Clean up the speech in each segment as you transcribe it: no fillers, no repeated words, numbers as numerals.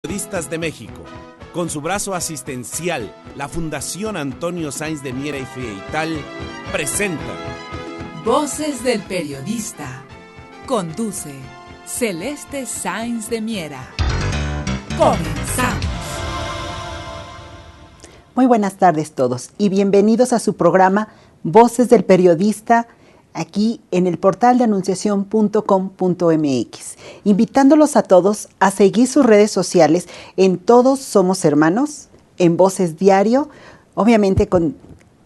Periodistas de México, con su brazo asistencial, la Fundación Antonio Sáenz de Miera y Feital, presenta Voces del Periodista. Conduce Celeste Sáenz de Miera. Comenzamos. Muy buenas tardes todos y bienvenidos a su programa Voces del Periodista, aquí en el portal de anunciación.com.mx, invitándolos a todos a seguir sus redes sociales en Todos Somos Hermanos, en Voces Diario, obviamente con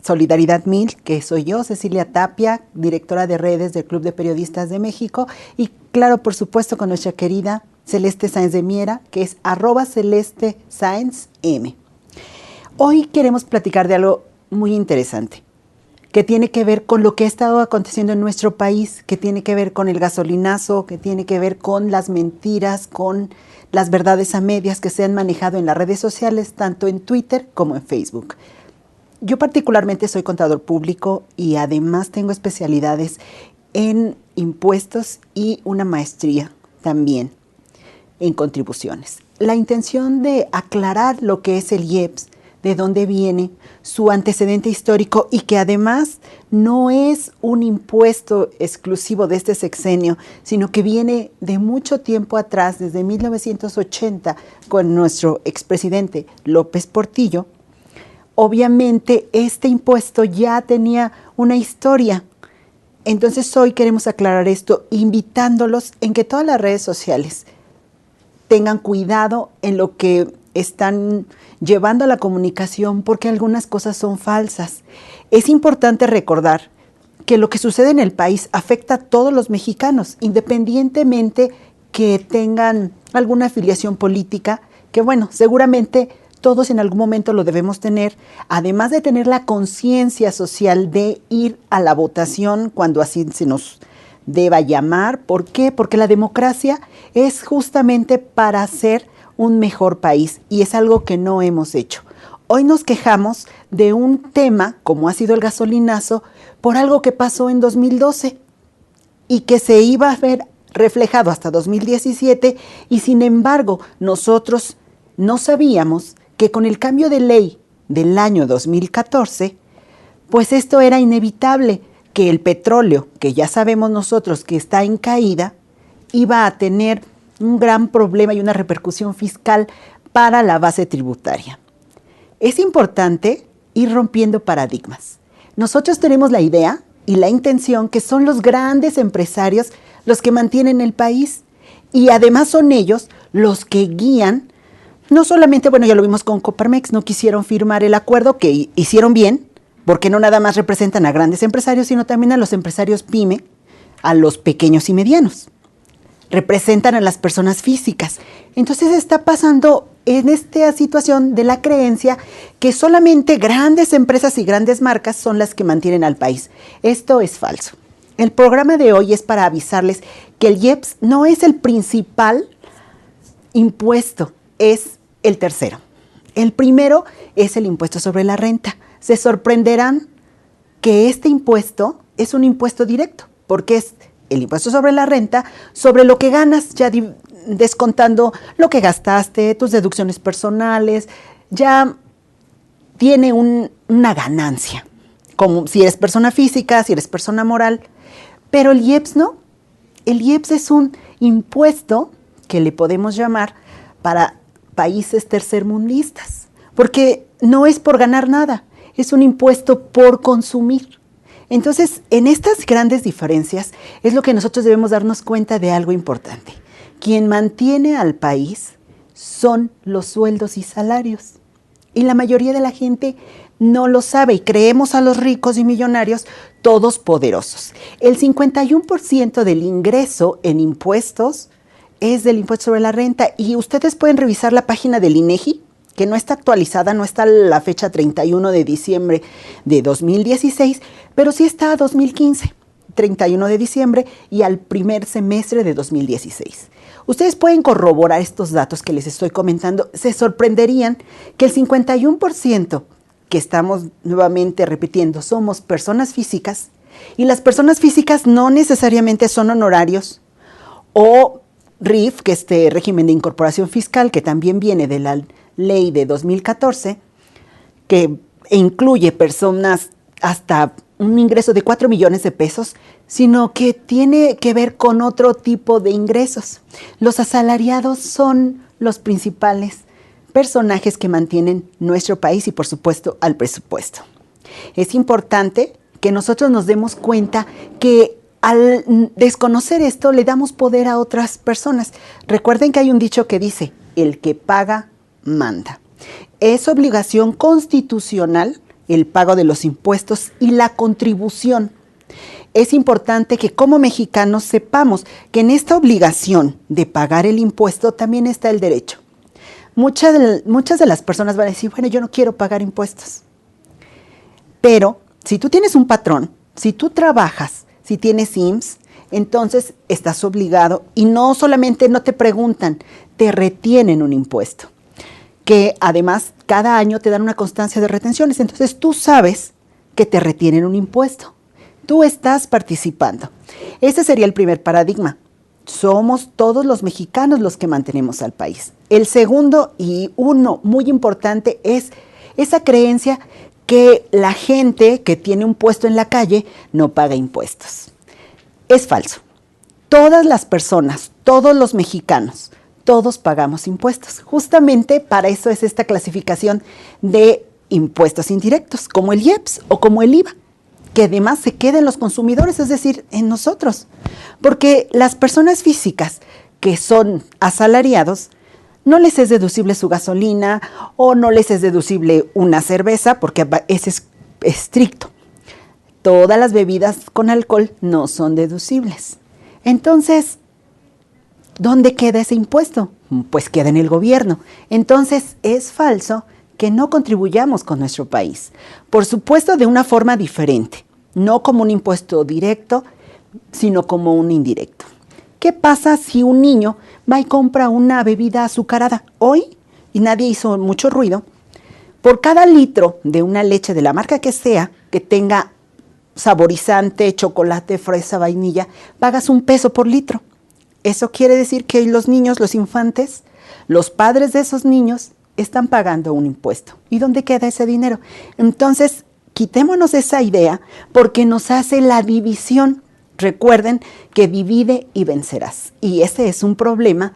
Solidaridad 1000, que soy yo, Cecilia Tapia, directora de redes del Club de Periodistas de México, y claro, por supuesto, con nuestra querida Celeste Sáenz de Miera, que es @CelesteSáenzM. Hoy queremos platicar de algo muy interesante, que tiene que ver con lo que ha estado aconteciendo en nuestro país, que tiene que ver con el gasolinazo, que tiene que ver con las mentiras, con las verdades a medias que se han manejado en las redes sociales, tanto en Twitter como en Facebook. Yo particularmente soy contador público y además tengo especialidades en impuestos y una maestría también en contribuciones. La intención de aclarar lo que es el IEPS, de dónde viene, su antecedente histórico y que además no es un impuesto exclusivo de este sexenio, sino que viene de mucho tiempo atrás, desde 1980, con nuestro expresidente López Portillo. Obviamente este impuesto ya tenía una historia. Entonces hoy queremos aclarar esto, invitándolos en que todas las redes sociales tengan cuidado en lo que están llevando a la comunicación, porque algunas cosas son falsas. Es importante recordar que lo que sucede en el país afecta a todos los mexicanos, independientemente que tengan alguna afiliación política, que bueno, seguramente todos en algún momento lo debemos tener, además de tener la conciencia social de ir a la votación cuando así se nos deba llamar. ¿Por qué? Porque la democracia es justamente para hacer un mejor país y es algo que no hemos hecho. Hoy nos quejamos de un tema, como ha sido el gasolinazo, por algo que pasó en 2012 y que se iba a ver reflejado hasta 2017 y sin embargo nosotros no sabíamos que con el cambio de ley del año 2014, pues esto era inevitable, que el petróleo, que ya sabemos nosotros que está en caída, iba a tener un gran problema y una repercusión fiscal para la base tributaria. Es importante ir rompiendo paradigmas. Nosotros tenemos la idea y la intención que son los grandes empresarios los que mantienen el país y además son ellos los que guían, no solamente, bueno, ya lo vimos con Coparmex, no quisieron firmar el acuerdo, que hicieron bien, porque no nada más representan a grandes empresarios, sino también a los empresarios PYME, a los pequeños y medianos. Representan a las personas físicas. Entonces está pasando en esta situación de la creencia que solamente grandes empresas y grandes marcas son las que mantienen al país. Esto es falso. El programa de hoy es para avisarles que el IEPS no es el principal impuesto, es el tercero. El primero es el impuesto sobre la renta. Se sorprenderán que este impuesto es un impuesto directo, porque es el impuesto sobre la renta, sobre lo que ganas, ya descontando lo que gastaste, tus deducciones personales, ya tiene una ganancia, como si eres persona física, si eres persona moral. Pero el IEPS no. El IEPS es un impuesto que le podemos llamar para países tercermundistas, porque no es por ganar nada, es un impuesto por consumir. Entonces, en estas grandes diferencias es lo que nosotros debemos darnos cuenta de algo importante. Quien mantiene al país son los sueldos y salarios. Y la mayoría de la gente no lo sabe y creemos a los ricos y millonarios todos poderosos. El 51% del ingreso en impuestos es del impuesto sobre la renta y ustedes pueden revisar la página del INEGI, que no está actualizada, no está la fecha 31 de diciembre de 2016, pero sí está a 2015, 31 de diciembre y al primer semestre de 2016. Ustedes pueden corroborar estos datos que les estoy comentando. Se sorprenderían que el 51%, que estamos nuevamente repitiendo, somos personas físicas, y las personas físicas no necesariamente son honorarios o RIF, que es este régimen de incorporación fiscal, que también viene de la ley de 2014, que incluye personas hasta un ingreso de 4 millones de pesos, sino que tiene que ver con otro tipo de ingresos. Los asalariados son los principales personajes que mantienen nuestro país y, por supuesto, al presupuesto. Es importante que nosotros nos demos cuenta que al desconocer esto le damos poder a otras personas. Recuerden que hay un dicho que dice, el que paga, manda. Es obligación constitucional el pago de los impuestos y la contribución. Es importante que como mexicanos sepamos que en esta obligación de pagar el impuesto también está el derecho. Muchas de las personas van a decir, bueno, yo no quiero pagar impuestos. Pero si tú tienes un patrón, si tú trabajas, si tienes IMSS, entonces estás obligado y no solamente no te preguntan, te retienen un impuesto, que además cada año te dan una constancia de retenciones. Entonces tú sabes que te retienen un impuesto. Tú estás participando. Ese sería el primer paradigma. Somos todos los mexicanos los que mantenemos al país. El segundo y uno muy importante es esa creencia que la gente que tiene un puesto en la calle no paga impuestos. Es falso. Todas las personas, todos los mexicanos, todos pagamos impuestos. Justamente para eso es esta clasificación de impuestos indirectos, como el IEPS o como el IVA, que además se queda en los consumidores, es decir, en nosotros. Porque las personas físicas que son asalariados, no les es deducible su gasolina o no les es deducible una cerveza, porque ese es estricto. Todas las bebidas con alcohol no son deducibles. Entonces, ¿dónde queda ese impuesto? Pues queda en el gobierno. Entonces, es falso que no contribuyamos con nuestro país. Por supuesto, de una forma diferente. No como un impuesto directo, sino como un indirecto. ¿Qué pasa si un niño va y compra una bebida azucarada hoy y nadie hizo mucho ruido? Por cada litro de una leche de la marca que sea, que tenga saborizante, chocolate, fresa, vainilla, pagas $1 por litro. Eso quiere decir que los niños, los infantes, los padres de esos niños están pagando un impuesto. ¿Y dónde queda ese dinero? Entonces, quitémonos esa idea porque nos hace la división. Recuerden que divide y vencerás. Y ese es un problema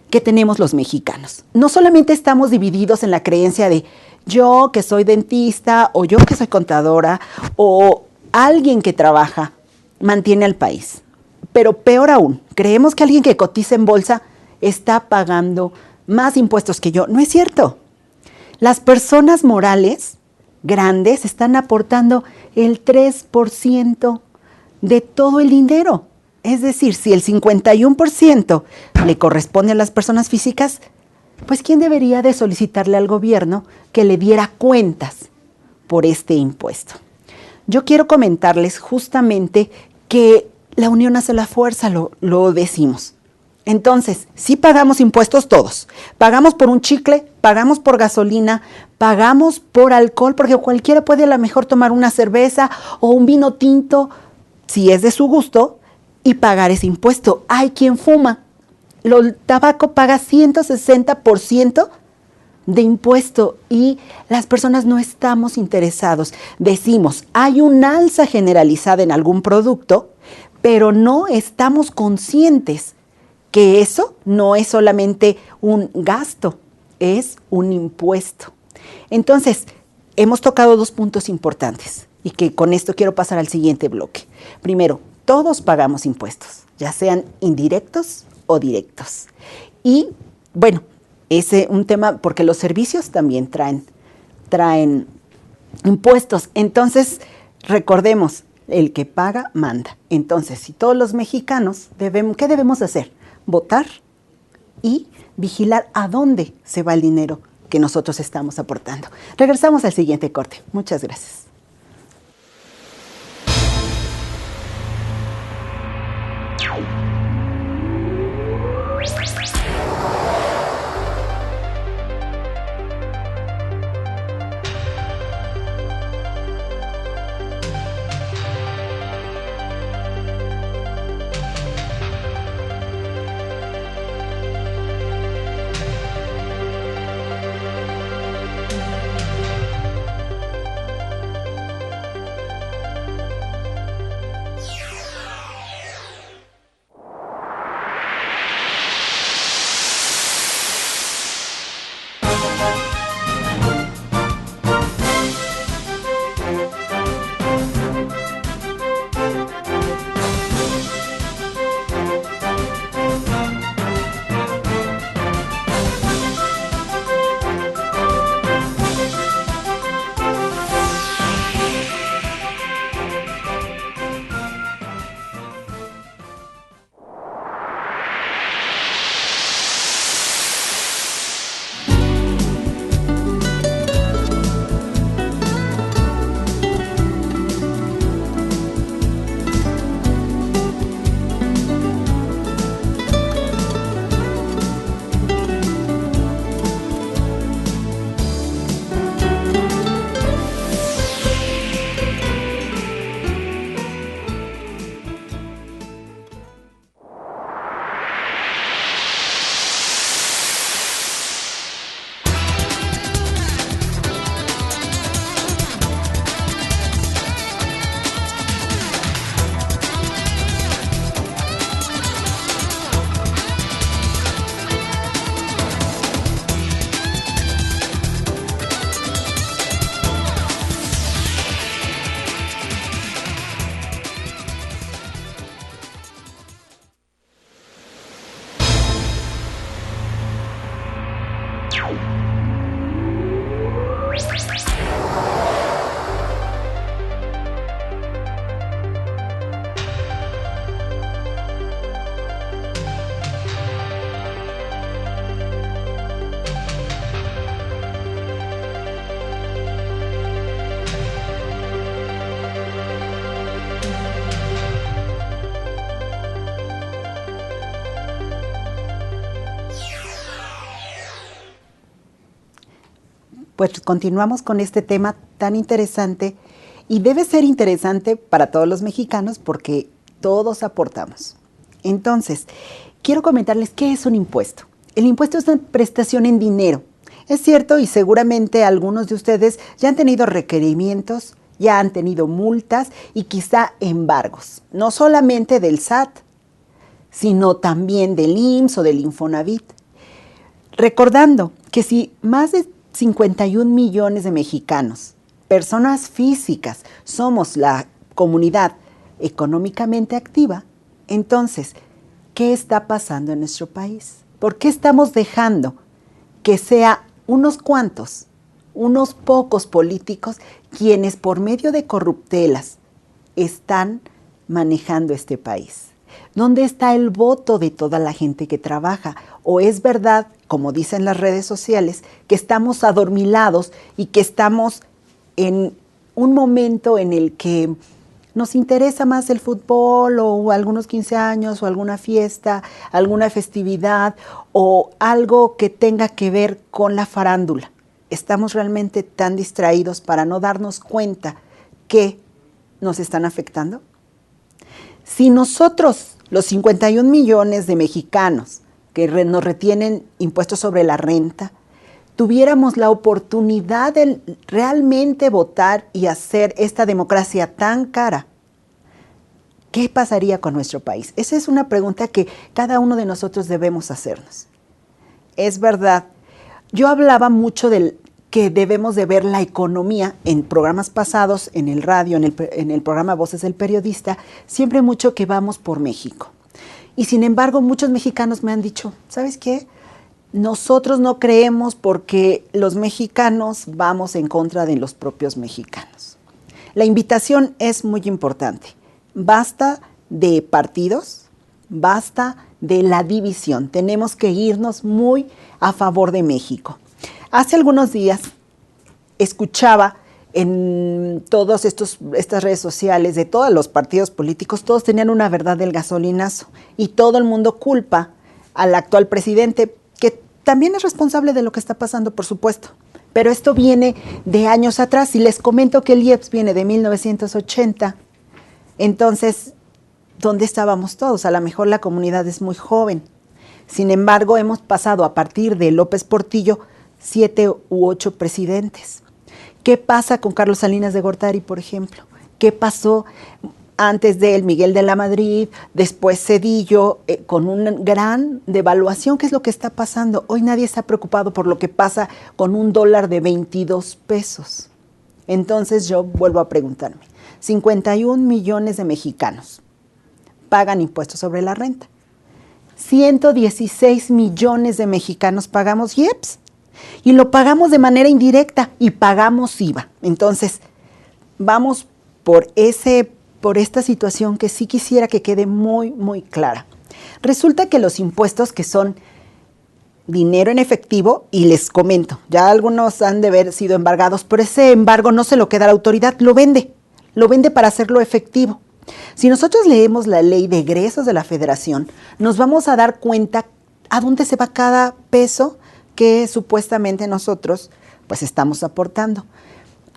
que tenemos los mexicanos. No solamente estamos divididos en la creencia de yo que soy dentista o yo que soy contadora o alguien que trabaja mantiene al país. Pero peor aún, creemos que alguien que cotiza en bolsa está pagando más impuestos que yo. No es cierto. Las personas morales grandes están aportando el 3% de todo el dinero. Es decir, si el 51% le corresponde a las personas físicas, pues ¿quién debería de solicitarle al gobierno que le diera cuentas por este impuesto? Yo quiero comentarles justamente que la unión hace la fuerza, lo decimos. Entonces, sí pagamos impuestos todos. Pagamos por un chicle, pagamos por gasolina, pagamos por alcohol, porque cualquiera puede a lo mejor tomar una cerveza o un vino tinto, si es de su gusto, y pagar ese impuesto. Hay quien fuma. El tabaco paga 160% de impuesto y las personas no estamos interesados. Decimos, hay un alza generalizada en algún producto, pero no estamos conscientes que eso no es solamente un gasto, es un impuesto. Entonces, hemos tocado 2 puntos importantes y que con esto quiero pasar al siguiente bloque. Primero, todos pagamos impuestos, ya sean indirectos o directos. Y bueno, ese es un tema porque los servicios también traen impuestos. Entonces, recordemos, el que paga, manda. Entonces, si todos los mexicanos ¿qué debemos hacer? Votar y vigilar a dónde se va el dinero que nosotros estamos aportando. Regresamos al siguiente corte. Muchas gracias. Pues continuamos con este tema tan interesante y debe ser interesante para todos los mexicanos porque todos aportamos. Entonces, quiero comentarles qué es un impuesto. El impuesto es una prestación en dinero. Es cierto y seguramente algunos de ustedes ya han tenido requerimientos, ya han tenido multas y quizá embargos, no solamente del SAT, sino también del IMSS o del Infonavit. Recordando que si más de 51 millones de mexicanos, personas físicas, somos la comunidad económicamente activa, entonces, ¿qué está pasando en nuestro país? ¿Por qué estamos dejando que sea unos cuantos, unos pocos políticos quienes por medio de corruptelas están manejando este país? ¿Dónde está el voto de toda la gente que trabaja? ¿O es verdad, como dicen las redes sociales, que estamos adormilados y que estamos en un momento en el que nos interesa más el fútbol o algunos 15 años o alguna fiesta, alguna festividad o algo que tenga que ver con la farándula? Estamos realmente tan distraídos para no darnos cuenta que nos están afectando. Si nosotros, los 51 millones de mexicanos que nos retienen impuestos sobre la renta, tuviéramos la oportunidad de realmente votar y hacer esta democracia tan cara, ¿qué pasaría con nuestro país? Esa es una pregunta que cada uno de nosotros debemos hacernos. Es verdad, yo hablaba mucho del que debemos de ver la economía en programas pasados, en el radio, en el programa Voces del Periodista, siempre mucho que vamos por México. Y sin embargo, muchos mexicanos me han dicho, ¿sabes qué? Nosotros no creemos porque los mexicanos vamos en contra de los propios mexicanos. La invitación es muy importante. Basta de partidos, basta de la división. Tenemos que irnos muy a favor de México. Hace algunos días escuchaba en todas estas redes sociales de todos los partidos políticos, todos tenían una verdad del gasolinazo y todo el mundo culpa al actual presidente, que también es responsable de lo que está pasando, por supuesto. Pero esto viene de años atrás y les comento que el IEPS viene de 1980. Entonces, ¿dónde estábamos todos? A lo mejor la comunidad es muy joven. Sin embargo, hemos pasado a partir de López Portillo 7 u 8 presidentes. ¿Qué pasa con Carlos Salinas de Gortari, por ejemplo? ¿Qué pasó antes de él, Miguel de la Madrid, después Zedillo, con una gran devaluación? ¿Qué es lo que está pasando? Hoy nadie está preocupado por lo que pasa con un dólar de 22 pesos. Entonces yo vuelvo a preguntarme, 51 millones de mexicanos pagan impuestos sobre la renta. 116 millones de mexicanos pagamos IEPS. Y lo pagamos de manera indirecta y pagamos IVA. Entonces, vamos por esta situación que sí quisiera que quede muy, muy clara. Resulta que los impuestos que son dinero en efectivo, y les comento, ya algunos han de haber sido embargados, pero ese embargo no se lo queda a la autoridad, lo vende para hacerlo efectivo. Si nosotros leemos la ley de egresos de la Federación, nos vamos a dar cuenta a dónde se va cada peso que supuestamente nosotros pues estamos aportando.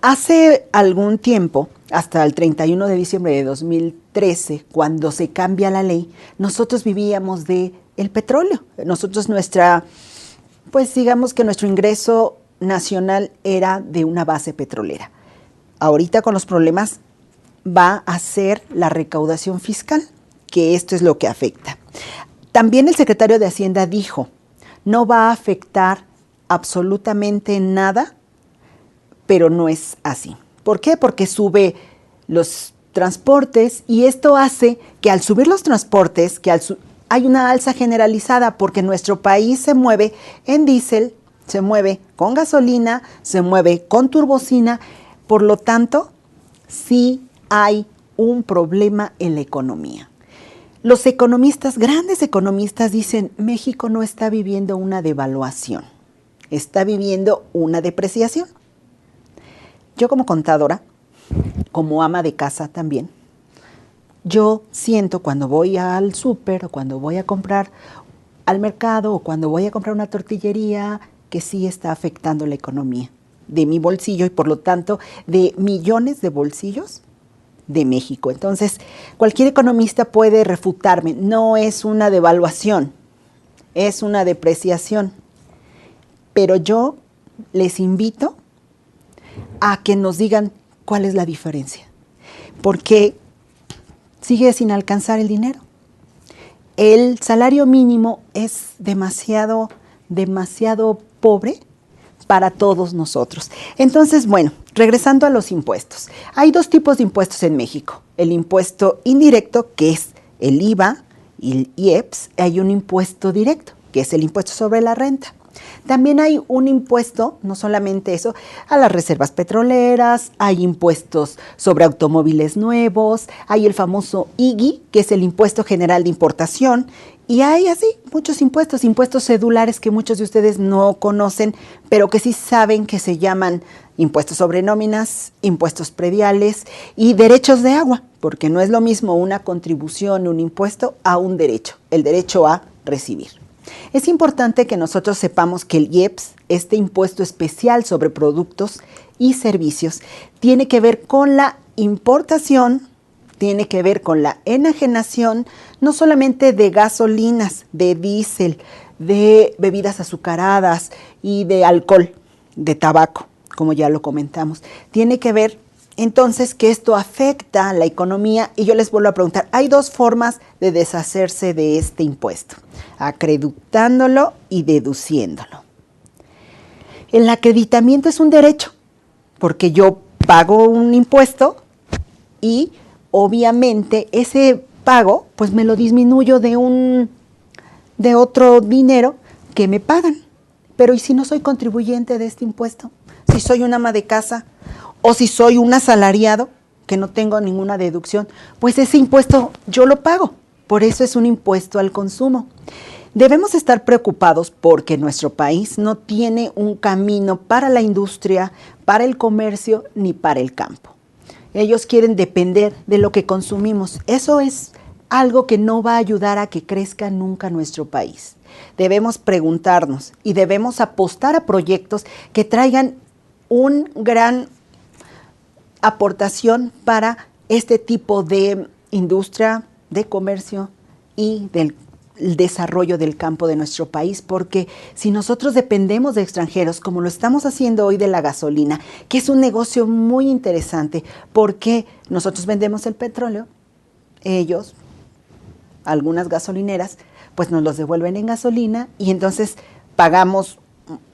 Hace algún tiempo, hasta el 31 de diciembre de 2013, cuando se cambia la ley, nosotros vivíamos del petróleo. Nosotros digamos que nuestro ingreso nacional era de una base petrolera. Ahorita con los problemas va a ser la recaudación fiscal, que esto es lo que afecta. También el secretario de Hacienda dijo, no va a afectar absolutamente nada, pero no es así. ¿Por qué? Porque sube los transportes y esto hace que al subir los transportes, hay una alza generalizada porque nuestro país se mueve en diésel, Se mueve con gasolina, se mueve con turbocina, por lo tanto, sí hay un problema en la economía. Los economistas, grandes economistas, dicen, México no está viviendo una devaluación, está viviendo una depreciación. Yo como contadora, como ama de casa también, yo siento cuando voy al súper o cuando voy a comprar al mercado o cuando voy a comprar una tortillería que sí está afectando la economía de mi bolsillo y por lo tanto de millones de bolsillos de México. Entonces, cualquier economista puede refutarme, no es una devaluación, es una depreciación. Pero yo les invito a que nos digan cuál es la diferencia, porque sigue sin alcanzar el dinero. El salario mínimo es demasiado pobre para todos nosotros. Entonces, bueno, regresando a los impuestos. Hay dos tipos de impuestos en México. El impuesto indirecto, que es el IVA y el IEPS. Hay un impuesto directo, que es el impuesto sobre la renta. También hay un impuesto, no solamente eso, a las reservas petroleras, hay impuestos sobre automóviles nuevos, hay el famoso IGI, que es el Impuesto General de Importación, y hay así muchos impuestos cedulares que muchos de ustedes no conocen, pero que sí saben que se llaman impuestos sobre nóminas, impuestos prediales y derechos de agua, porque no es lo mismo una contribución, un impuesto, a un derecho, el derecho a recibir. Es importante que nosotros sepamos que el IEPS, este impuesto especial sobre productos y servicios, tiene que ver con la importación, tiene que ver con la enajenación, no solamente de gasolinas, de diésel, de bebidas azucaradas y de alcohol, de tabaco, como ya lo comentamos. Tiene que ver entonces que esto afecta a la economía y yo les vuelvo a preguntar, hay dos formas de deshacerse de este impuesto, acreditándolo y deduciéndolo. El acreditamiento es un derecho, porque yo pago un impuesto y obviamente ese pago pues me lo disminuyo de otro dinero que me pagan. Pero ¿y si no soy contribuyente de este impuesto? Si soy una ama de casa o si soy un asalariado que no tengo ninguna deducción, pues ese impuesto yo lo pago. Por eso es un impuesto al consumo. Debemos estar preocupados porque nuestro país no tiene un camino para la industria, para el comercio ni para el campo. Ellos quieren depender de lo que consumimos. Eso es algo que no va a ayudar a que crezca nunca nuestro país. Debemos preguntarnos y debemos apostar a proyectos que traigan un gran aportación para este tipo de industria, de comercio y del desarrollo del campo de nuestro país, porque si nosotros dependemos de extranjeros, como lo estamos haciendo hoy de la gasolina, que es un negocio muy interesante, porque nosotros vendemos el petróleo, ellos, algunas gasolineras, pues nos los devuelven en gasolina y entonces pagamos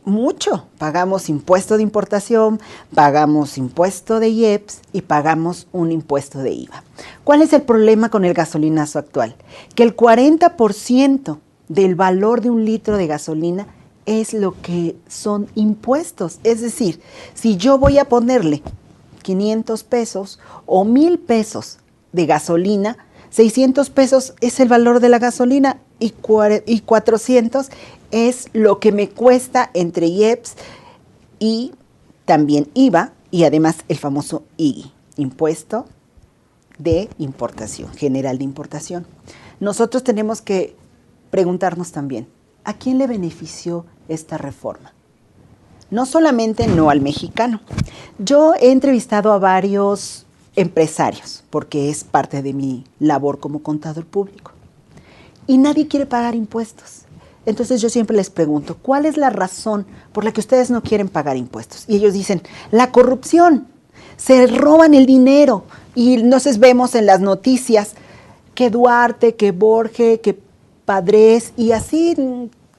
mucho, pagamos impuesto de importación, pagamos impuesto de IEPS y pagamos un impuesto de IVA. ¿Cuál es el problema con el gasolinazo actual? Que el 40% del valor de un litro de gasolina es lo que son impuestos. Es decir, si yo voy a ponerle 500 pesos o 1,000 pesos de gasolina, 600 pesos es el valor de la gasolina y 400 es lo que me cuesta entre IEPS y también IVA y además el famoso IGI, Impuesto de Importación, General de Importación. Nosotros tenemos que preguntarnos también, ¿a quién le benefició esta reforma? No solamente no al mexicano. Yo he entrevistado a varios empresarios, porque es parte de mi labor como contador público. Y nadie quiere pagar impuestos. Entonces yo siempre les pregunto, ¿cuál es la razón por la que ustedes no quieren pagar impuestos? Y ellos dicen, la corrupción, se roban el dinero. Y entonces vemos en las noticias que Duarte, que Borge, que Padres, y así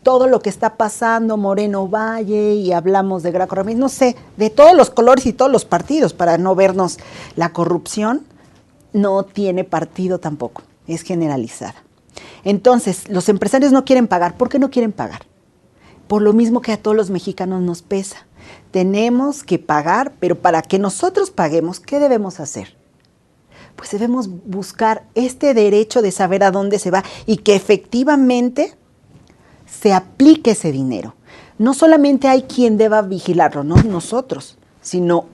todo lo que está pasando, Moreno Valle, y hablamos de Graco Ramírez, no sé, de todos los colores y todos los partidos, para no vernos. La corrupción no tiene partido tampoco, es generalizada. Entonces, los empresarios no quieren pagar. ¿Por qué no quieren pagar? por lo mismo que a todos los mexicanos nos pesa. Tenemos que pagar, pero para que nosotros paguemos, ¿qué debemos hacer? Pues debemos buscar este derecho de saber a dónde se va y que efectivamente se aplique ese dinero. No solamente hay quien deba vigilarlo, no nosotros, sino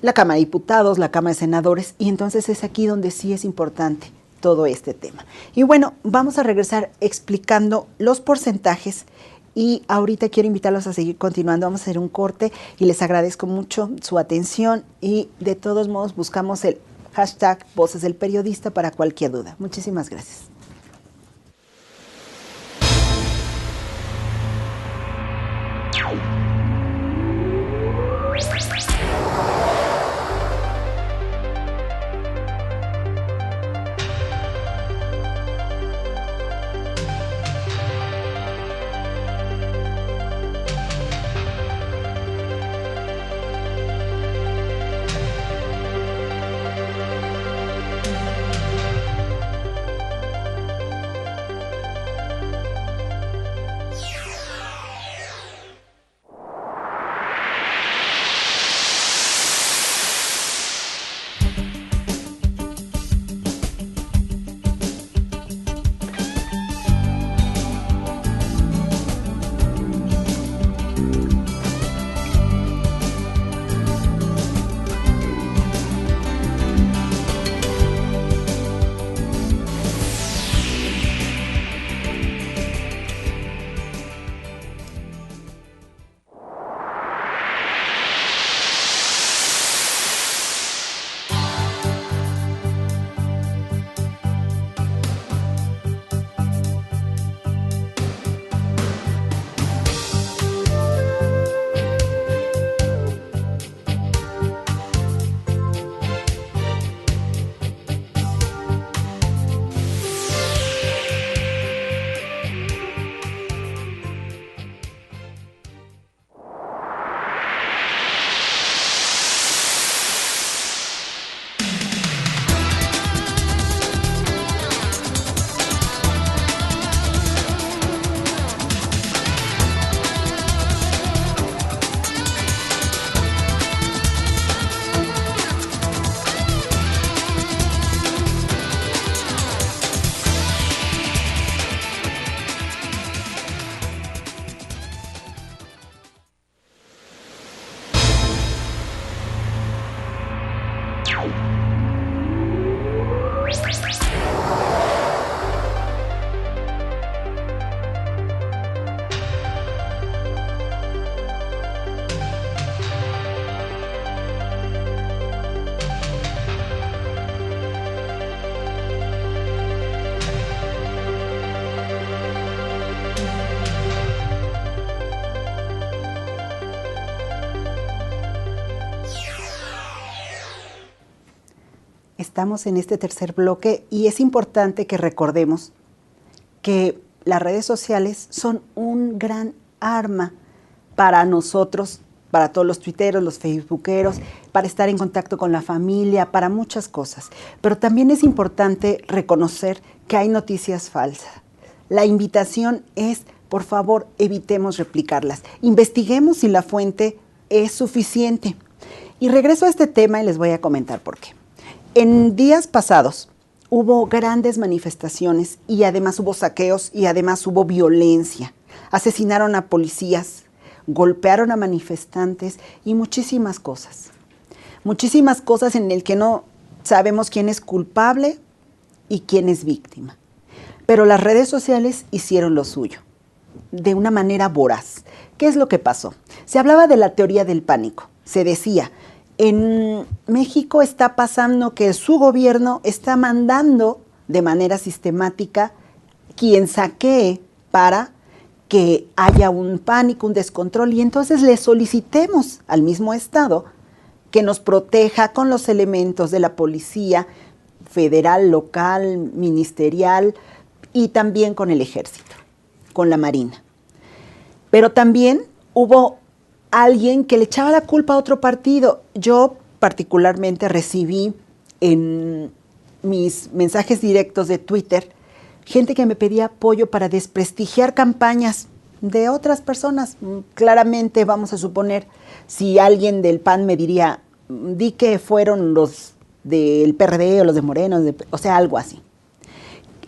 la Cámara de Diputados, la Cámara de Senadores, y entonces es aquí donde sí es importante todo este tema. Y bueno, vamos a regresar explicando los porcentajes y ahorita quiero invitarlos a seguir continuando. Vamos a hacer un corte y les agradezco mucho su atención y de todos modos buscamos el hashtag Voces del Periodista para cualquier duda. Muchísimas gracias. Estamos en este tercer bloque y es importante que recordemos que las redes sociales son un gran arma para nosotros, para todos los tuiteros, los facebookeros, para estar en contacto con la familia, para muchas cosas. Pero también es importante reconocer que hay noticias falsas. La invitación es, por favor, evitemos replicarlas. Investiguemos si la fuente es suficiente. Y regreso a este tema y les voy a comentar por qué. En días pasados hubo grandes manifestaciones y además hubo saqueos y además hubo violencia. Asesinaron a policías, golpearon a manifestantes y muchísimas cosas. Muchísimas cosas en el que no sabemos quién es culpable y quién es víctima. Pero las redes sociales hicieron lo suyo, de una manera voraz. ¿Qué es lo que pasó? Se hablaba de la teoría del pánico. Se decía, en México está pasando que su gobierno está mandando de manera sistemática quien saquee para que haya un pánico, un descontrol, y entonces le solicitemos al mismo Estado que nos proteja con los elementos de la policía federal, local, ministerial y también con el ejército, con la marina. Pero también hubo alguien que le echaba la culpa a otro partido. Yo particularmente recibí en mis mensajes directos de Twitter gente que me pedía apoyo para desprestigiar campañas de otras personas. Claramente vamos a suponer, si alguien del PAN me diría, di que fueron los del PRD o los de Moreno, o sea, algo así.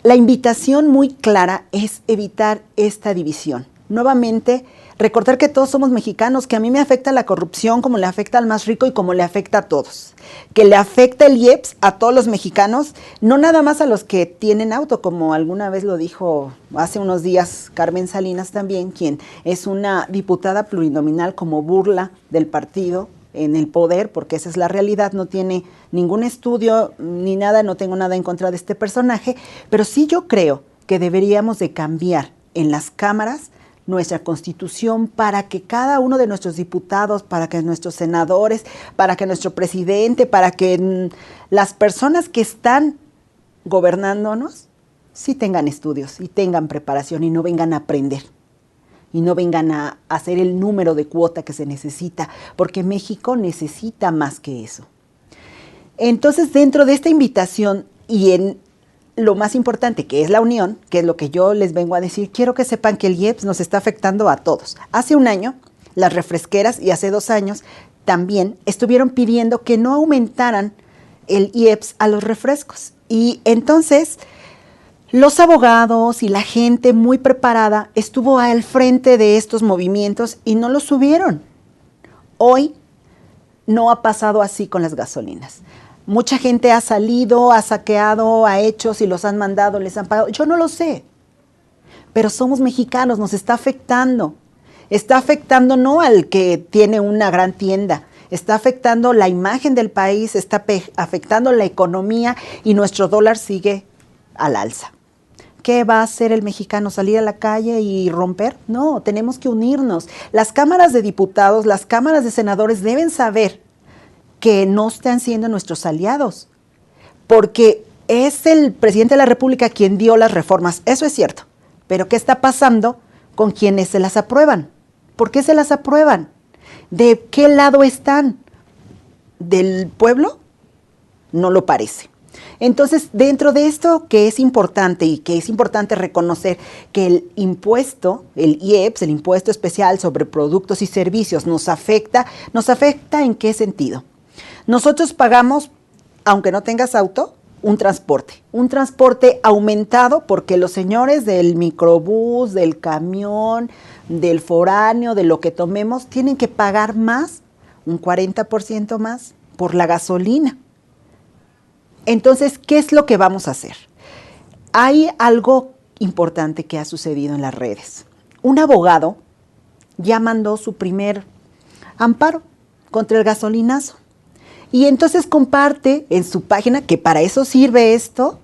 La invitación muy clara es evitar esta división. Nuevamente, recordar que todos somos mexicanos, que a mí me afecta la corrupción como le afecta al más rico y como le afecta a todos. Que le afecta el IEPS a todos los mexicanos, no nada más a los que tienen auto, como alguna vez lo dijo hace unos días Carmen Salinas también, quien es una diputada plurinominal como burla del partido en el poder, porque esa es la realidad, no tiene ningún estudio ni nada, no tengo nada en contra de este personaje, pero sí yo creo que deberíamos de cambiar en las cámaras nuestra Constitución para que cada uno de nuestros diputados, para que nuestros senadores, para que nuestro presidente, para que las personas que están gobernándonos sí tengan estudios y tengan preparación y no vengan a aprender y no vengan a hacer el número de cuota que se necesita, porque México necesita más que eso. Entonces, dentro de esta invitación y en lo más importante, que es la unión, que es lo que yo les vengo a decir, quiero que sepan que el IEPS nos está afectando a todos. Hace un año, las refresqueras, y hace 2 años también, estuvieron pidiendo que no aumentaran el IEPS a los refrescos. Y entonces, los abogados y la gente muy preparada estuvo al frente de estos movimientos y no los subieron. Hoy no ha pasado así con las gasolinas. Mucha gente ha salido, ha saqueado, ha hecho, si los han mandado, les han pagado. Yo no lo sé, pero somos mexicanos, nos está afectando. Está afectando no al que tiene una gran tienda, está afectando la imagen del país, está afectando la economía y nuestro dólar sigue al alza. ¿Qué va a hacer el mexicano? ¿Salir a la calle y romper? No, tenemos que unirnos. Las cámaras de diputados, las cámaras de senadores deben saber que no están siendo nuestros aliados, porque es el presidente de la República quien dio las reformas, eso es cierto, pero ¿qué está pasando con quienes se las aprueban? ¿Por qué se las aprueban? ¿De qué lado están? ¿Del pueblo? No lo parece. Entonces, dentro de esto que es importante y que es importante reconocer que el impuesto, el IEPS, el impuesto especial sobre productos y servicios, nos afecta ¿en qué sentido? Nosotros pagamos, aunque no tengas auto, un transporte aumentado porque los señores del microbús, del camión, del foráneo, de lo que tomemos, tienen que pagar más, un 40% más, por la gasolina. Entonces, ¿qué es lo que vamos a hacer? Hay algo importante que ha sucedido en las redes. Un abogado ya mandó su primer amparo contra el gasolinazo. Y entonces comparte en su página, que para eso sirve esto,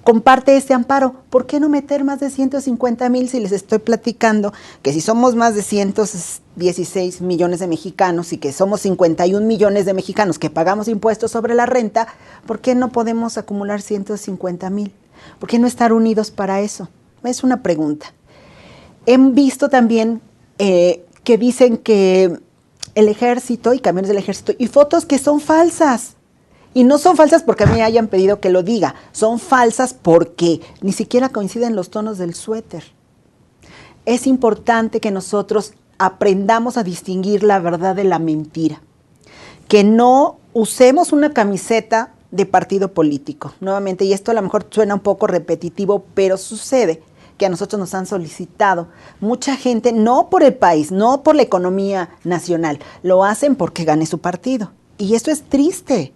comparte este amparo. ¿Por qué no meter más de 150,000 si les estoy platicando que si somos más de 116 millones de mexicanos y que somos 51 millones de mexicanos que pagamos impuestos sobre la renta, ¿por qué no podemos acumular 150,000? ¿Por qué no estar unidos para eso? Es una pregunta. He visto también que dicen que el ejército y camiones del ejército y fotos que son falsas. Y no son falsas porque a mí me hayan pedido que lo diga, son falsas porque ni siquiera coinciden los tonos del suéter. Es importante que nosotros aprendamos a distinguir la verdad de la mentira, que no usemos una camiseta de partido político. Nuevamente, y esto a lo mejor suena un poco repetitivo, pero sucede que a nosotros nos han solicitado mucha gente, no por el país, no por la economía nacional, lo hacen porque gane su partido. Y esto es triste.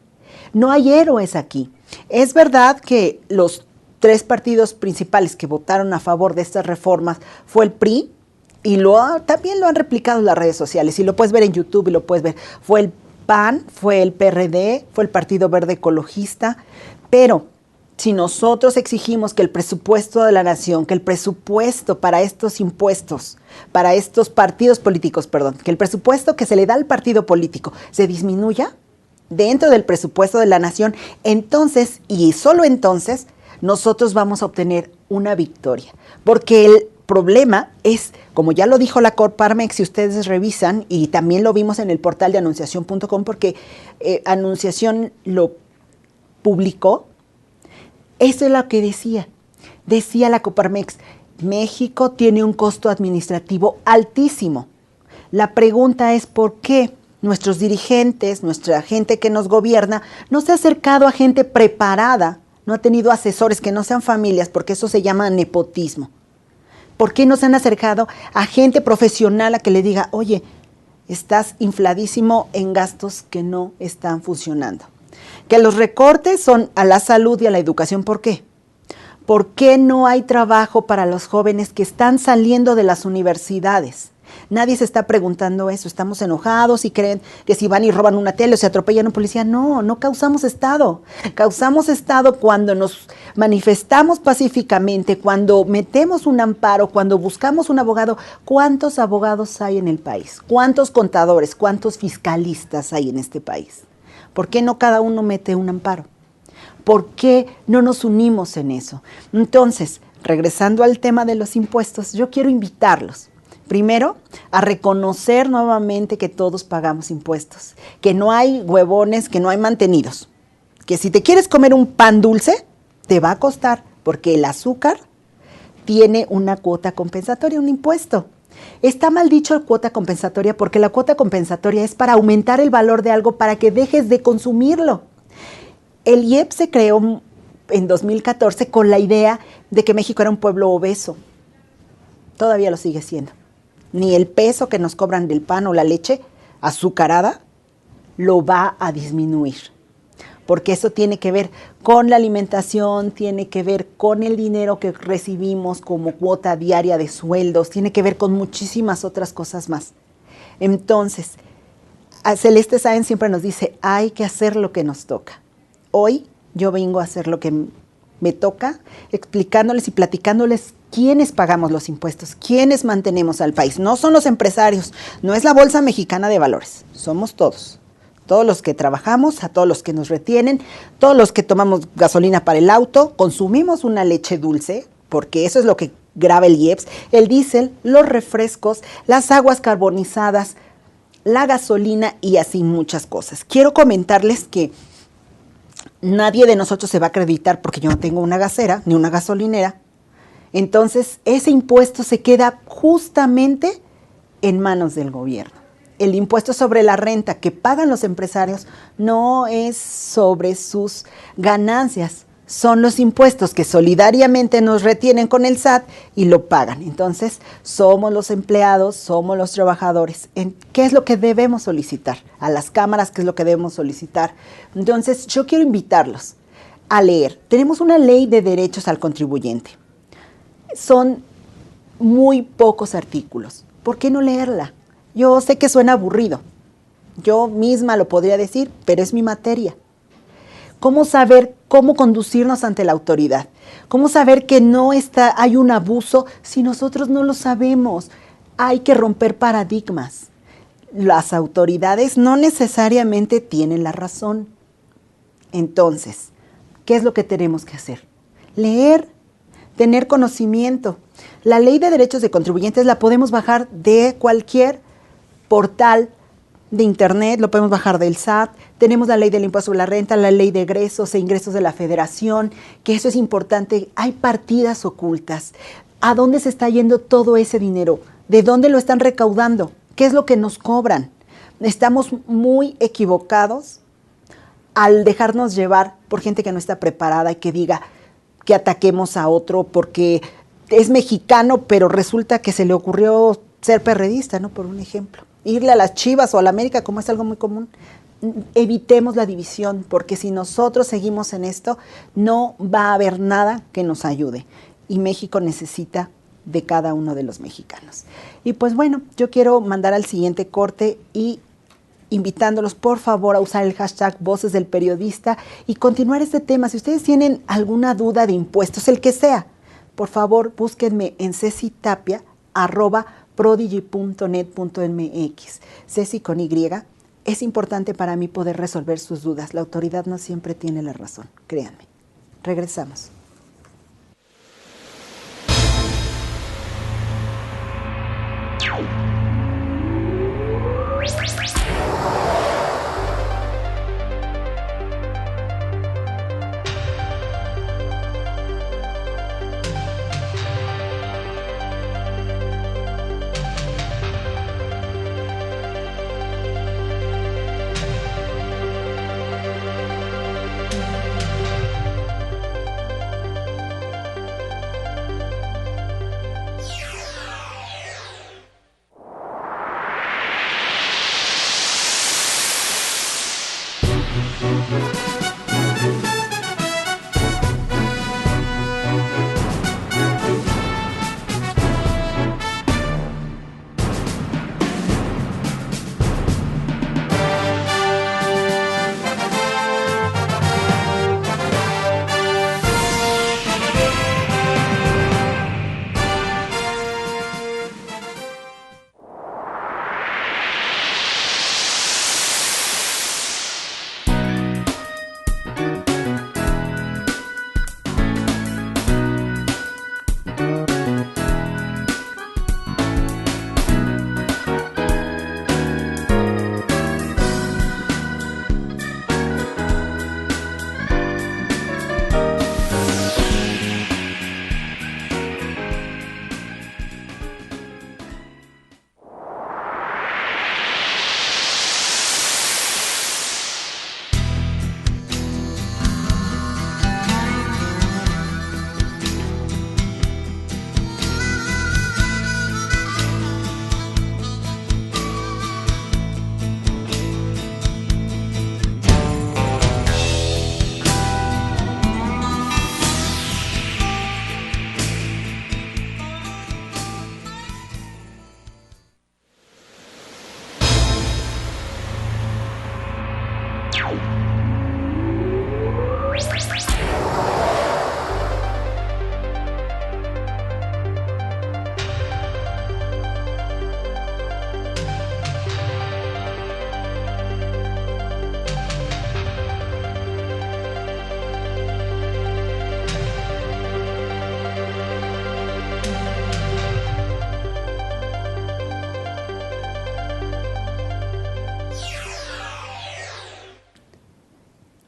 No hay héroes aquí. Es verdad que los 3 partidos principales que votaron a favor de estas reformas fue el PRI, y también lo han replicado en las redes sociales, y lo puedes ver en YouTube y lo puedes ver. Fue el PAN, fue el PRD, fue el Partido Verde Ecologista, pero si nosotros exigimos que el presupuesto de la nación, que el presupuesto para estos impuestos, para estos partidos políticos, que el presupuesto que se le da al partido político se disminuya dentro del presupuesto de la nación, entonces, y solo entonces, nosotros vamos a obtener una victoria. Porque el problema es, como ya lo dijo la Coparmex, si ustedes revisan, y también lo vimos en el portal de anunciación.com, porque Anunciación lo publicó. Eso es lo que decía la Coparmex. México tiene un costo administrativo altísimo. La pregunta es ¿por qué nuestros dirigentes, nuestra gente que nos gobierna, no se ha acercado a gente preparada, no ha tenido asesores que no sean familias, porque eso se llama nepotismo? ¿Por qué no se han acercado a gente profesional a que le diga, oye, estás infladísimo en gastos que no están funcionando? Que los recortes son a la salud y a la educación. ¿Por qué? ¿Por qué no hay trabajo para los jóvenes que están saliendo de las universidades? Nadie se está preguntando eso. Estamos enojados y creen que si van y roban una tele o se atropellan a un policía. No, no causamos Estado. Causamos Estado cuando nos manifestamos pacíficamente, cuando metemos un amparo, cuando buscamos un abogado. ¿Cuántos abogados hay en el país? ¿Cuántos contadores? ¿Cuántos fiscalistas hay en este país? ¿Por qué no cada uno mete un amparo? ¿Por qué no nos unimos en eso? Entonces, regresando al tema de los impuestos, yo quiero invitarlos, primero, a reconocer nuevamente que todos pagamos impuestos, que no hay huevones, que no hay mantenidos, que si te quieres comer un pan dulce, te va a costar, porque el azúcar tiene una cuota compensatoria, un impuesto. Está mal dicho cuota compensatoria porque la cuota compensatoria es para aumentar el valor de algo para que dejes de consumirlo. El IEPS se creó en 2014 con la idea de que México era un pueblo obeso. Todavía lo sigue siendo. Ni el peso que nos cobran del pan o la leche azucarada lo va a disminuir. Porque eso tiene que ver con la alimentación, tiene que ver con el dinero que recibimos como cuota diaria de sueldos, tiene que ver con muchísimas otras cosas más. Entonces, Celeste Sáenz siempre nos dice, hay que hacer lo que nos toca. Hoy yo vengo a hacer lo que me toca, explicándoles y platicándoles quiénes pagamos los impuestos, quiénes mantenemos al país. No son los empresarios, no es la Bolsa Mexicana de Valores, somos todos. Todos los que trabajamos, a todos los que nos retienen, todos los que tomamos gasolina para el auto, consumimos una leche dulce, porque eso es lo que graba el IEPS, el diésel, los refrescos, las aguas carbonizadas, la gasolina y así muchas cosas. Quiero comentarles que nadie de nosotros se va a acreditar porque yo no tengo una gasera ni una gasolinera. Entonces, ese impuesto se queda justamente en manos del gobierno. El impuesto sobre la renta que pagan los empresarios no es sobre sus ganancias, son los impuestos que solidariamente nos retienen con el SAT y lo pagan. Entonces, somos los empleados, somos los trabajadores. ¿Qué es lo que debemos solicitar? A las cámaras, ¿qué es lo que debemos solicitar? Entonces, yo quiero invitarlos a leer. Tenemos una ley de derechos al contribuyente. Son muy pocos artículos. ¿Por qué no leerla? Yo sé que suena aburrido. Yo misma lo podría decir, pero es mi materia. ¿Cómo saber cómo conducirnos ante la autoridad? ¿Cómo saber que no hay un abuso si nosotros no lo sabemos? Hay que romper paradigmas. Las autoridades no necesariamente tienen la razón. Entonces, ¿qué es lo que tenemos que hacer? Leer, tener conocimiento. La ley de derechos de contribuyentes la podemos bajar de cualquier portal de internet, lo podemos bajar del SAT, tenemos la ley del impuesto sobre la renta, la ley de egresos e ingresos de la federación, que eso es importante, hay partidas ocultas. ¿A dónde se está yendo todo ese dinero? ¿De dónde lo están recaudando? ¿Qué es lo que nos cobran? Estamos muy equivocados al dejarnos llevar por gente que no está preparada y que diga que ataquemos a otro porque es mexicano, pero resulta que se le ocurrió ser perredista, ¿no? Por un ejemplo. Irle a las Chivas o a la América, como es algo muy común. Evitemos la división, porque si nosotros seguimos en esto, no va a haber nada que nos ayude. Y México necesita de cada uno de los mexicanos. Y pues bueno, yo quiero mandar al siguiente corte y invitándolos por favor a usar el hashtag Voces del Periodista y continuar este tema. Si ustedes tienen alguna duda de impuestos, el que sea, por favor búsquenme en ceci.tapia@prodigy.net.mx. Ceci con Y. Es importante para mí poder resolver sus dudas. La autoridad no siempre tiene la razón, créanme. Regresamos.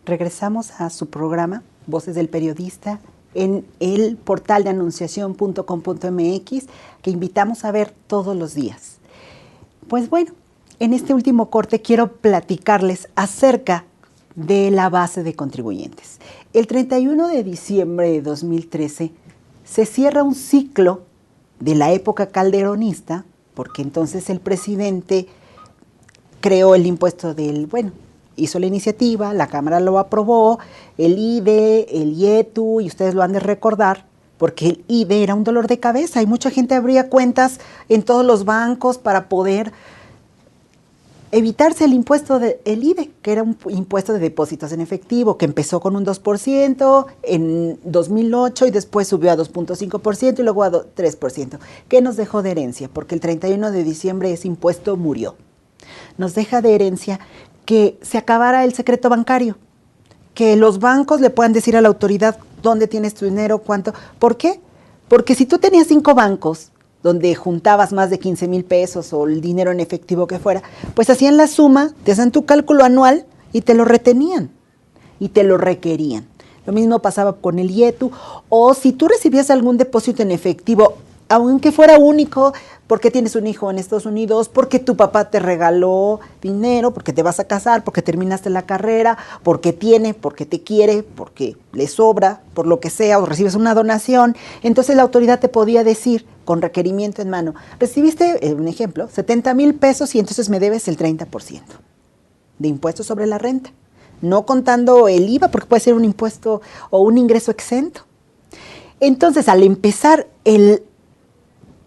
Regresamos a su programa, Voces del Periodista, en el portal de anunciación.com.mx, que invitamos a ver todos los días. Pues bueno, en este último corte quiero platicarles acerca de la base de contribuyentes. El 31 de diciembre de 2013 se cierra un ciclo de la época calderonista, porque entonces el presidente creó el impuesto hizo la iniciativa, la Cámara lo aprobó, el IDE, el IETU, y ustedes lo han de recordar, porque el IDE era un dolor de cabeza y mucha gente abría cuentas en todos los bancos para poder evitarse el impuesto del IDE, que era un impuesto de depósitos en efectivo, que empezó con un 2% en 2008 y después subió a 2.5% y luego a 3%. ¿Qué nos dejó de herencia? Porque el 31 de diciembre ese impuesto murió. Nos deja de herencia que se acabara el secreto bancario, que los bancos le puedan decir a la autoridad dónde tienes tu dinero, cuánto. ¿Por qué? Porque si tú tenías 5 bancos donde juntabas más de 15,000 pesos o el dinero en efectivo que fuera, pues hacían la suma, te hacían tu cálculo anual y te lo retenían y te lo requerían. Lo mismo pasaba con el IETU, o si tú recibías algún depósito en efectivo, aunque fuera único, porque tienes un hijo en Estados Unidos, porque tu papá te regaló dinero, porque te vas a casar, porque terminaste la carrera, porque te quiere, porque le sobra, por lo que sea, o recibes una donación, entonces la autoridad te podía decir, con requerimiento en mano, recibiste, un ejemplo, 70,000 pesos y entonces me debes el 30% de impuesto sobre la renta, no contando el IVA, porque puede ser un impuesto o un ingreso exento. Entonces, al empezar el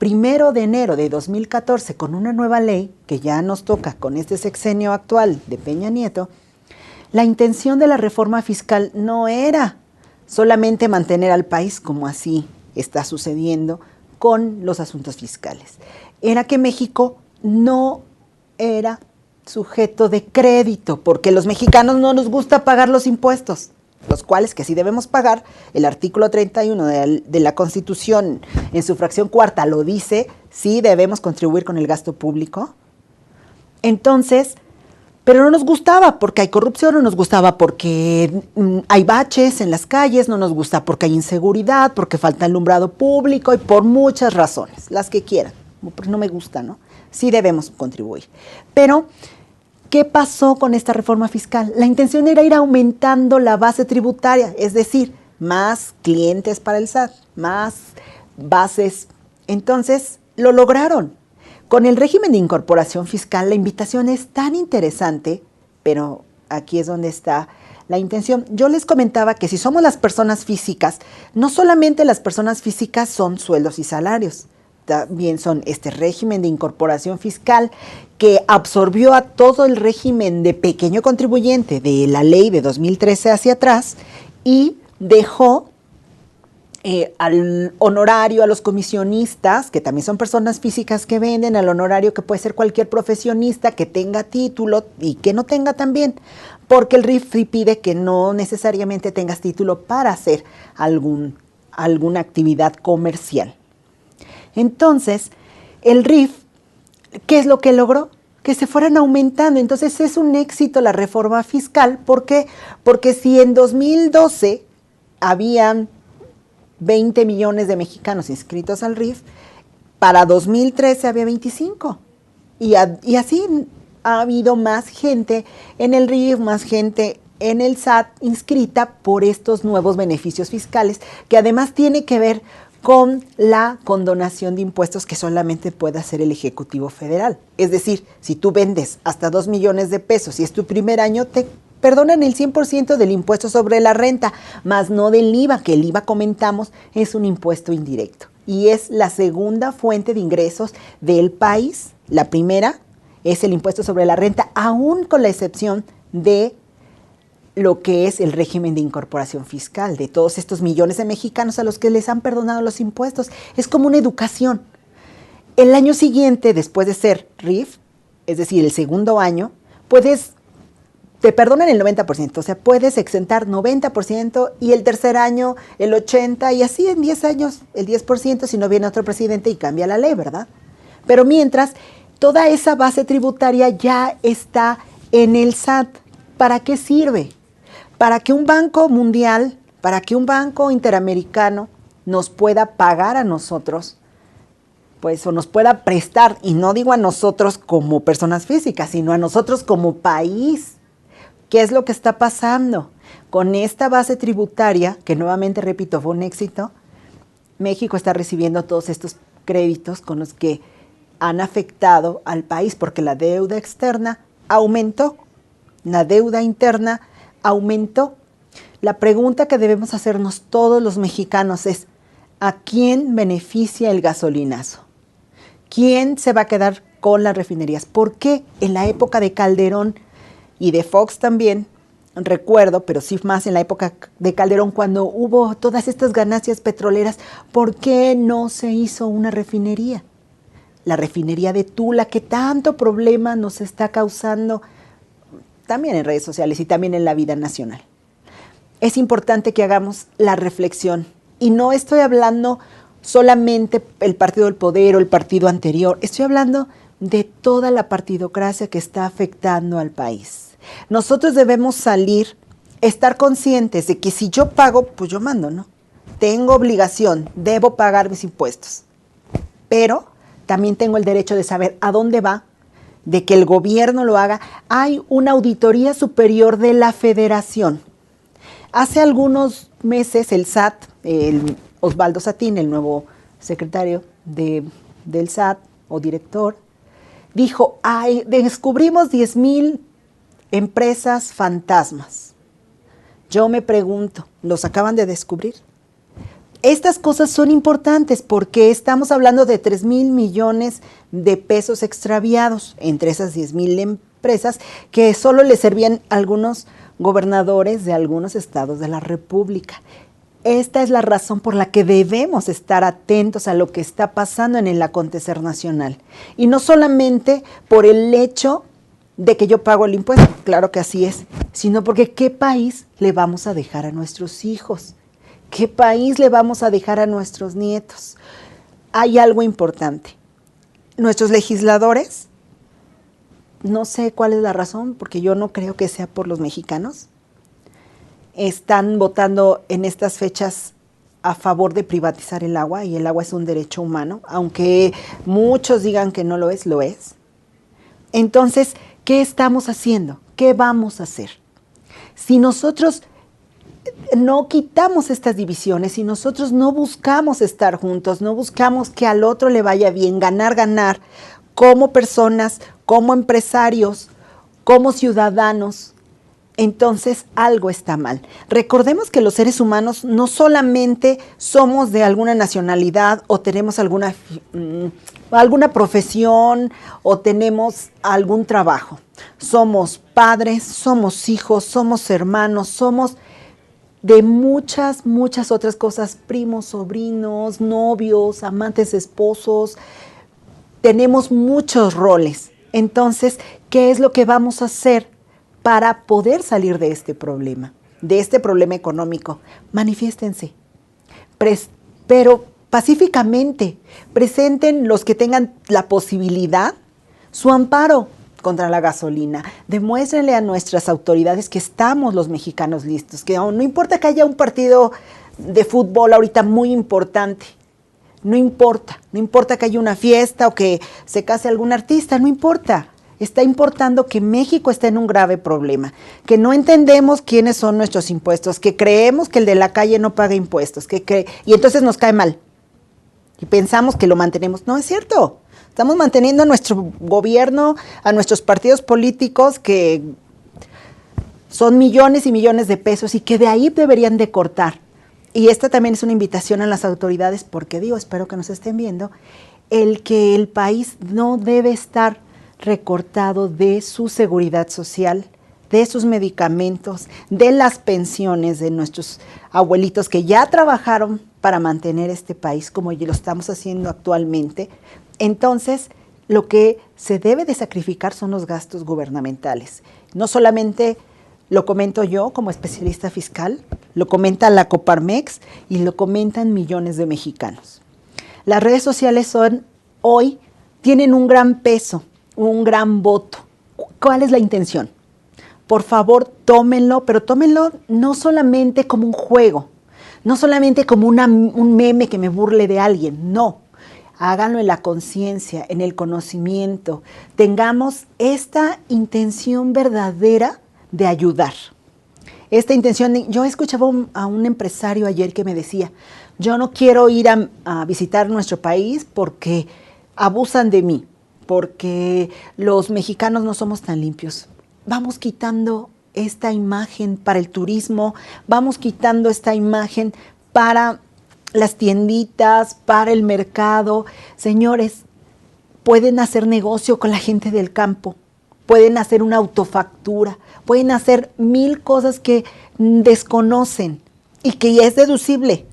1 de enero de 2014 con una nueva ley que ya nos toca con este sexenio actual de Peña Nieto, la intención de la reforma fiscal no era solamente mantener al país como así está sucediendo con los asuntos fiscales. Era que México no era sujeto de crédito, porque los mexicanos no nos gusta pagar los impuestos, los cuales que sí debemos pagar. El artículo 31 de la Constitución en su fracción cuarta lo dice, sí debemos contribuir con el gasto público. Entonces, pero no nos gustaba porque hay corrupción, no nos gustaba porque hay baches en las calles, no nos gusta porque hay inseguridad, porque falta alumbrado público y por muchas razones, las que quieran, porque no me gusta, ¿no? Sí debemos contribuir. Pero ¿qué pasó con esta reforma fiscal? La intención era ir aumentando la base tributaria, es decir, más clientes para el SAT, más bases. Entonces, lo lograron. Con el régimen de incorporación fiscal, la invitación es tan interesante, pero aquí es donde está la intención. Yo les comentaba que si somos las personas físicas, no solamente las personas físicas son sueldos y salarios, también son este régimen de incorporación fiscal que absorbió a todo el régimen de pequeño contribuyente de la ley de 2013 hacia atrás y dejó al honorario, a los comisionistas, que también son personas físicas que venden, al honorario que puede ser cualquier profesionista que tenga título y que no tenga también, porque el RIF pide que no necesariamente tengas título para hacer alguna actividad comercial. Entonces, el RIF, ¿qué es lo que logró? Que se fueran aumentando. Entonces, es un éxito la reforma fiscal. ¿Por qué? Porque si en 2012 habían 20 millones de mexicanos inscritos al RIF, para 2013 había 25. Y así ha habido más gente en el RIF, más gente en el SAT inscrita por estos nuevos beneficios fiscales, que además tiene que ver con la condonación de impuestos que solamente puede hacer el Ejecutivo Federal. Es decir, si tú vendes hasta 2 millones de pesos y es tu primer año, te perdonan el 100% del impuesto sobre la renta, más no del IVA, que el IVA, comentamos, es un impuesto indirecto. Y es la segunda fuente de ingresos del país. La primera es el impuesto sobre la renta, aún con la excepción de lo que es el régimen de incorporación fiscal de todos estos millones de mexicanos a los que les han perdonado los impuestos. Es como una educación. El año siguiente, después de ser RIF, es decir, el segundo año, te perdonan el 90%, o sea, puedes exentar 90% y el tercer año el 80% y así en 10 años el 10% si no viene otro presidente y cambia la ley, ¿verdad? Pero mientras, toda esa base tributaria ya está en el SAT. ¿Para qué sirve? Para que un banco mundial, para que un banco interamericano nos pueda pagar a nosotros, pues, o nos pueda prestar, y no digo a nosotros como personas físicas, sino a nosotros como país. ¿Qué es lo que está pasando? Con esta base tributaria, que nuevamente, repito, fue un éxito, México está recibiendo todos estos créditos con los que han afectado al país, porque la deuda externa aumentó, la deuda interna aumentó. La pregunta que debemos hacernos todos los mexicanos es, ¿a quién beneficia el gasolinazo? ¿Quién se va a quedar con las refinerías? ¿Por qué en la época de Calderón y de Fox también, recuerdo, pero sí más en la época de Calderón, cuando hubo todas estas ganancias petroleras, ¿por qué no se hizo una refinería? La refinería de Tula, que tanto problema nos está causando también en redes sociales y también en la vida nacional. Es importante que hagamos la reflexión, y no estoy hablando solamente el partido del poder o el partido anterior, estoy hablando de toda la partidocracia que está afectando al país. Nosotros debemos estar conscientes de que si yo pago, pues yo mando, ¿no? Tengo obligación, debo pagar mis impuestos, pero también tengo el derecho de saber a dónde va, de que el gobierno lo haga. Hay una auditoría superior de la Federación. Hace algunos meses el SAT, el Osvaldo Satín, el nuevo secretario del SAT o director, dijo, descubrimos 10,000 empresas fantasmas. Yo me pregunto, ¿los acaban de descubrir? Estas cosas son importantes porque estamos hablando de 3,000 millones de pesos extraviados entre esas 10,000 empresas que solo le servían a algunos gobernadores de algunos estados de la República. Esta es la razón por la que debemos estar atentos a lo que está pasando en el acontecer nacional. Y no solamente por el hecho de que yo pago el impuesto, claro que así es, sino porque ¿qué país le vamos a dejar a nuestros hijos? ¿Qué país le vamos a dejar a nuestros nietos? Hay algo importante. Nuestros legisladores, no sé cuál es la razón, porque yo no creo que sea por los mexicanos, están votando en estas fechas a favor de privatizar el agua, y el agua es un derecho humano, aunque muchos digan que no lo es, lo es. Entonces, ¿qué estamos haciendo? ¿Qué vamos a hacer? Si nosotros no quitamos estas divisiones, si nosotros no buscamos estar juntos, no buscamos que al otro le vaya bien, ganar, como personas, como empresarios, como ciudadanos, entonces algo está mal. Recordemos que los seres humanos no solamente somos de alguna nacionalidad o tenemos alguna profesión o tenemos algún trabajo. Somos padres, somos hijos, somos hermanos, somos de muchas otras cosas, primos, sobrinos, novios, amantes, esposos. Tenemos muchos roles. Entonces, ¿qué es lo que vamos a hacer para poder salir de este problema económico? Manifiéstense, pero pacíficamente. Presenten, los que tengan la posibilidad, su amparo contra la gasolina. Demuéstrenle a nuestras autoridades que estamos los mexicanos listos, que no importa que haya un partido de fútbol ahorita muy importante, no importa que haya una fiesta o que se case algún artista, no importa. Está importando que México está en un grave problema, que no entendemos quiénes son nuestros impuestos, que creemos que el de la calle no paga impuestos, y entonces nos cae mal. Y pensamos que lo mantenemos. No es cierto. Estamos manteniendo a nuestro gobierno, a nuestros partidos políticos, que son millones y millones de pesos y que de ahí deberían de cortar. Y esta también es una invitación a las autoridades, porque espero que nos estén viendo, que el país no debe estar recortado de su seguridad social de sus medicamentos, de las pensiones de nuestros abuelitos que ya trabajaron para mantener este país como lo estamos haciendo actualmente, entonces lo que se debe de sacrificar son los gastos gubernamentales. No solamente lo comento yo como especialista fiscal, lo comenta la Coparmex y lo comentan millones de mexicanos. Las redes sociales hoy tienen un gran peso, un gran voto. ¿Cuál es la intención? Por favor, tómenlo, pero tómenlo no solamente como un juego, no solamente como un meme que me burle de alguien, no. Háganlo en la conciencia, en el conocimiento. Tengamos esta intención verdadera de ayudar. Esta intención, yo escuchaba a un empresario ayer que me decía, yo no quiero ir a visitar nuestro país porque abusan de mí, porque los mexicanos no somos tan limpios. Vamos quitando esta imagen para el turismo, vamos quitando esta imagen para las tienditas, para el mercado. Señores, pueden hacer negocio con la gente del campo, pueden hacer una autofactura, pueden hacer 1000 cosas que desconocen y que ya es deducible.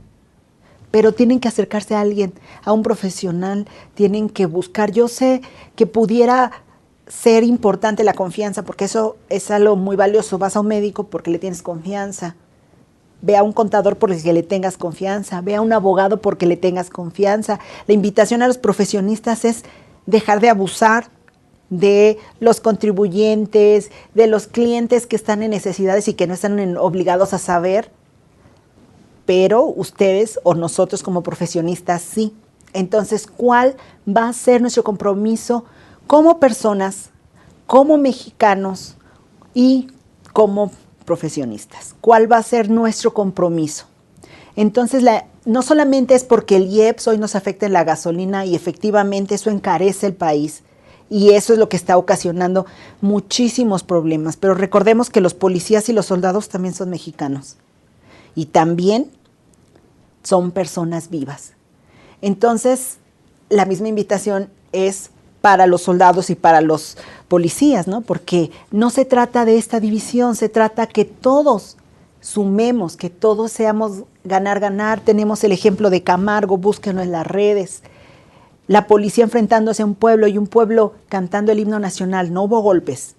Pero tienen que acercarse a alguien, a un profesional, tienen que buscar. Yo sé que pudiera ser importante la confianza, porque eso es algo muy valioso. Vas a un médico porque le tienes confianza. Ve a un contador porque le tengas confianza. Ve a un abogado porque le tengas confianza. La invitación a los profesionistas es dejar de abusar de los contribuyentes, de los clientes que están en necesidades y que no están obligados a saber. Pero ustedes o nosotros como profesionistas sí. Entonces, ¿cuál va a ser nuestro compromiso como personas, como mexicanos y como profesionistas? ¿Cuál va a ser nuestro compromiso? Entonces, no solamente es porque el IEPS hoy nos afecta en la gasolina y efectivamente eso encarece el país y eso es lo que está ocasionando muchísimos problemas, pero recordemos que los policías y los soldados también son mexicanos. Y también son personas vivas. Entonces, la misma invitación es para los soldados y para los policías, ¿no? Porque no se trata de esta división, se trata que todos sumemos, que todos seamos ganar, ganar. Tenemos el ejemplo de Camargo, búsquenlo en las redes. La policía enfrentándose a un pueblo y un pueblo cantando el himno nacional. No hubo golpes,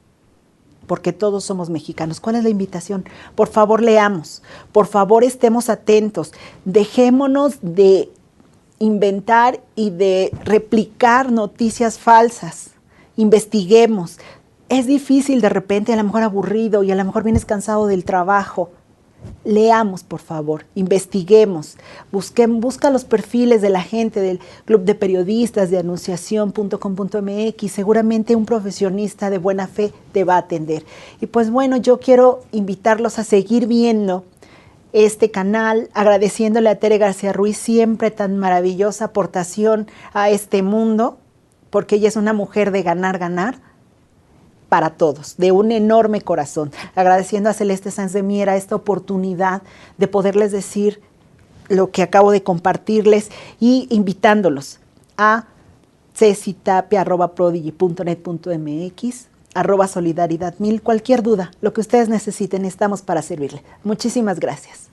porque todos somos mexicanos. ¿Cuál es la invitación? Por favor, leamos. Por favor, estemos atentos. Dejémonos de inventar y de replicar noticias falsas. Investiguemos. Es difícil de repente, a lo mejor aburrido y a lo mejor vienes cansado del trabajo. Leamos, por favor, investiguemos, busca los perfiles de la gente del Club de Periodistas de Anunciación.com.mx, seguramente un profesionista de buena fe te va a atender. Y pues bueno, yo quiero invitarlos a seguir viendo este canal, agradeciéndole a Tere García Ruiz siempre tan maravillosa aportación a este mundo, porque ella es una mujer de ganar, ganar, para todos, de un enorme corazón, agradeciendo a Celeste Sáenz de Miera esta oportunidad de poderles decir lo que acabo de compartirles y invitándolos a cecitapia@prodigy.net.mx, @solidaridad1000, cualquier duda, lo que ustedes necesiten, estamos para servirle. Muchísimas gracias.